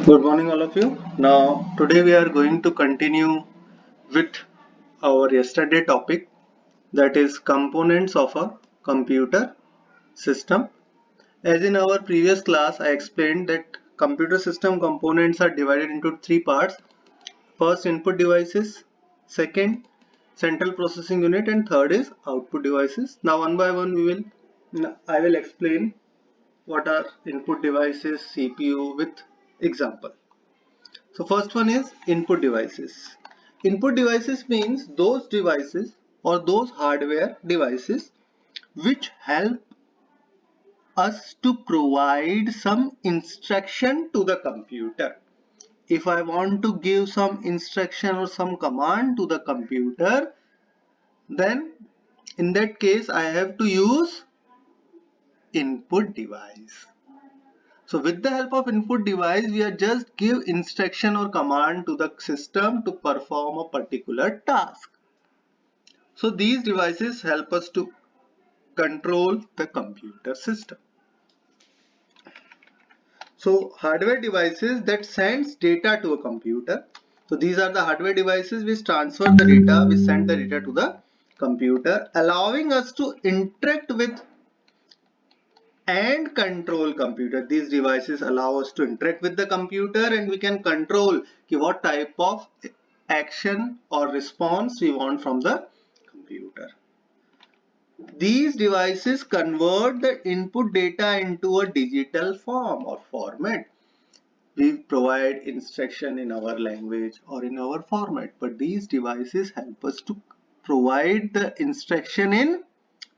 Good morning, all of you. Now, today we are going to continue with our yesterday topic, that is components of a computer system. As in our previous class, I explained that computer system components are divided into three parts. First, input devices, second, central processing unit, and third is output devices. Now, one by one, I will explain what are input devices, CPU with example. So first one is input devices. Input devices means those devices or those hardware devices which help us to provide some instruction to the computer. If I want to give some instruction or some command to the computer, then in that case I have to use input device. So with the help of input device, we are just give instruction or command to the system to perform a particular task. So these devices help us to control the computer system. So hardware devices that sends data to a computer. So these are the hardware devices which transfer the data, which send the data to the computer, allowing us to interact with and control computer. These devices allow us to interact with the computer and we can control what type of action or response we want from the computer. These devices convert the input data into a digital form or format. We provide instruction in our language or in our format, but these devices help us to provide the instruction in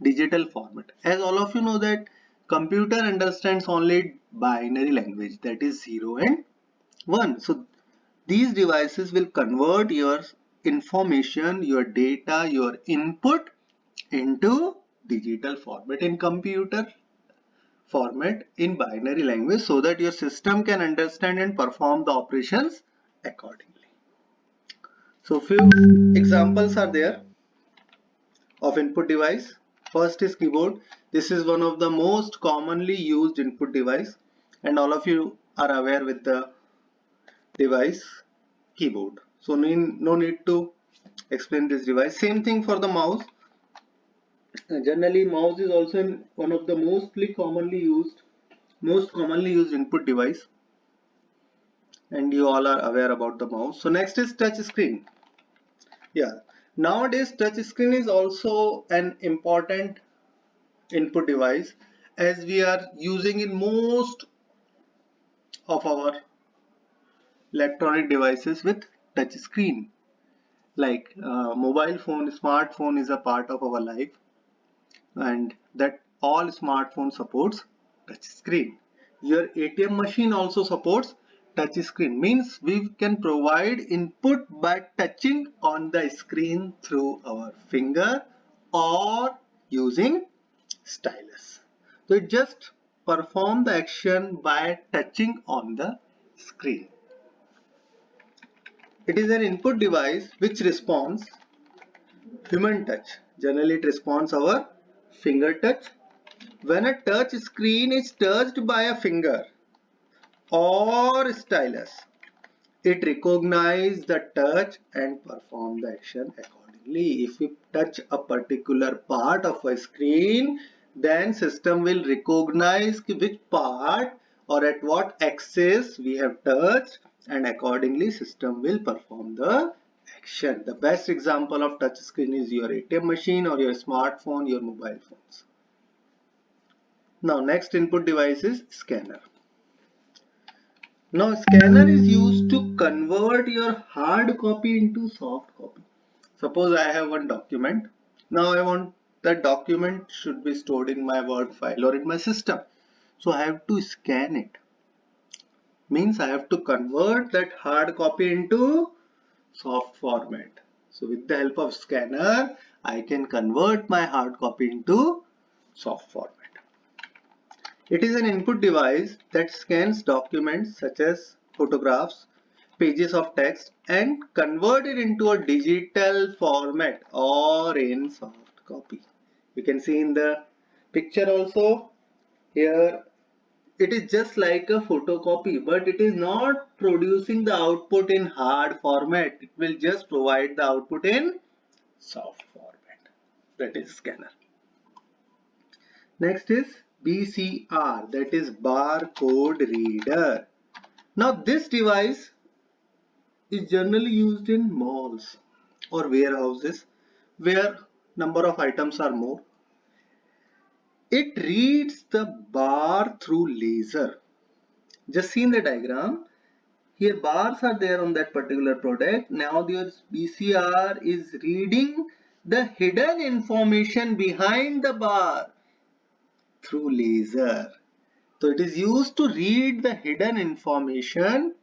digital format. As all of you know that computer understands only binary language, that is 0 and 1. So these devices will convert your information, your data, your input into digital format in computer format in binary language so that your system can understand and perform the operations accordingly. So few examples are there of input device. First is keyboard. This is one of the most commonly used input device and all of you are aware with the device keyboard. So no need to explain this device. Same thing for the mouse. Generally mouse is also one of the most commonly used input device and you all are aware about the mouse. So next is touch screen. Yeah, nowadays touch screen is also an important input device as we are using in most of our electronic devices with touch screen. Like mobile phone, smartphone is a part of our life and that all smartphone supports touch screen. Your ATM machine also supports touch screen, means we can provide input by touching on the screen through our finger or using stylus. So it just perform the action by touching on the screen. It is an input device which responds human touch. Generally it responds our finger touch. When a touch screen is touched by a finger or stylus, it recognizes the touch and perform the action accordingly. If we touch a particular part of a screen, then system will recognize which part or at what axis we have touched and accordingly system will perform the action. The best example of touch screen is your ATM machine or your smartphone, your mobile phones. Now next input device is scanner. Now scanner is used to convert your hard copy into soft copy. Suppose I have one document. Now I want that document should be stored in my Word file or in my system. So I have to scan it. Means I have to convert that hard copy into soft format. So with the help of scanner, I can convert my hard copy into soft format. It is an input device that scans documents such as photographs, pages of text and convert it into a digital format or in soft copy. You can see in the picture also here it is just like a photocopy, but it is not producing the output in hard format. It will just provide the output in soft format, that is scanner. Next is BCR, that is barcode reader. Now this device is generally used in malls or warehouses where number of items are more. It reads the bar through laser. Just see in the diagram, here bars are there on that particular product. Now your BCR is reading the hidden information behind the bar through laser. So it is used to read the hidden information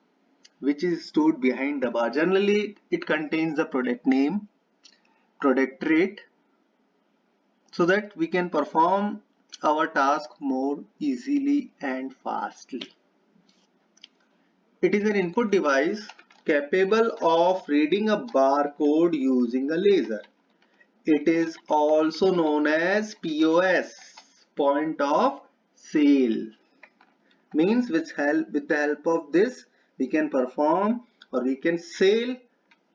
which is stored behind the bar. Generally it contains the product name, product rate, so that we can perform our task more easily and fastly. It is an input device capable of reading a barcode using a laser. It is also known as POS, point of sale. Means with the help of this we can perform or we can sell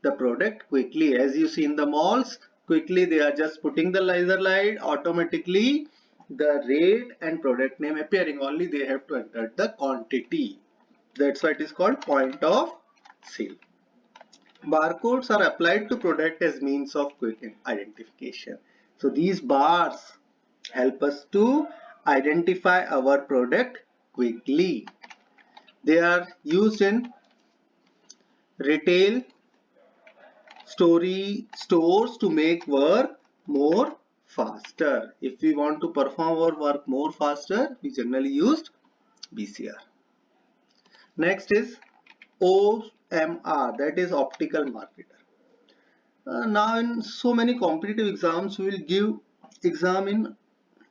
the product quickly. As you see in the malls, quickly they are just putting the laser light, automatically the rate and product name appearing, only they have to enter the quantity. That's why it is called point of sale. Barcodes are applied to product as means of quick identification. So these bars help us to identify our product quickly. They are used in retail stores to make work more faster. If we want to perform our work more faster, we generally used BCR. Next is OMR, that is optical marketer. Now in so many competitive exams, we will give exam in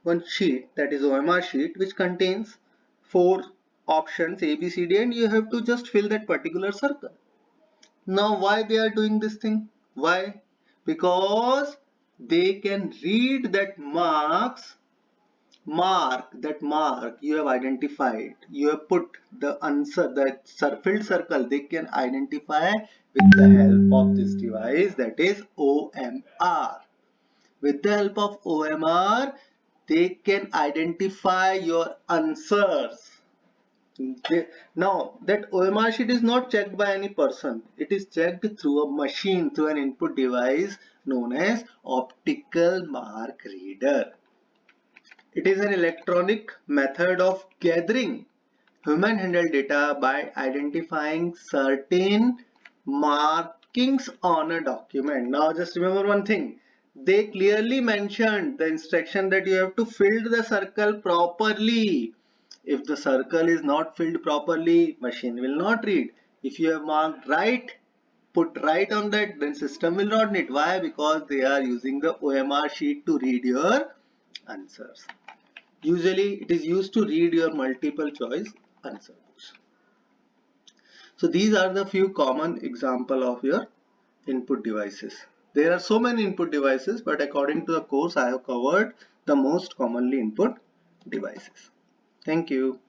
one sheet, that is OMR sheet, which contains 4 options A, B, C, D, and you have to just fill that particular circle. Now why they are doing this thing? Why? Because they can read that mark you have identified, you have put the answer, that filled circle, they can identify with the help of this device, that is OMR. With the help of OMR, they can identify your answers. Now that OMR sheet is not checked by any person, it is checked through a machine, through an input device known as optical mark reader. It is an electronic method of gathering human handled data by identifying certain markings on a document. Now just remember one thing, they clearly mentioned the instruction that you have to fill the circle properly. If the circle is not filled properly, machine will not read. If you have marked right, put right on that, then system will not read. Why? Because they are using the OMR sheet to read your answers. Usually it is used to read your multiple choice answers. So these are the few common example of your input devices. There are so many input devices, but according to the course I have covered the most commonly input devices. Thank you.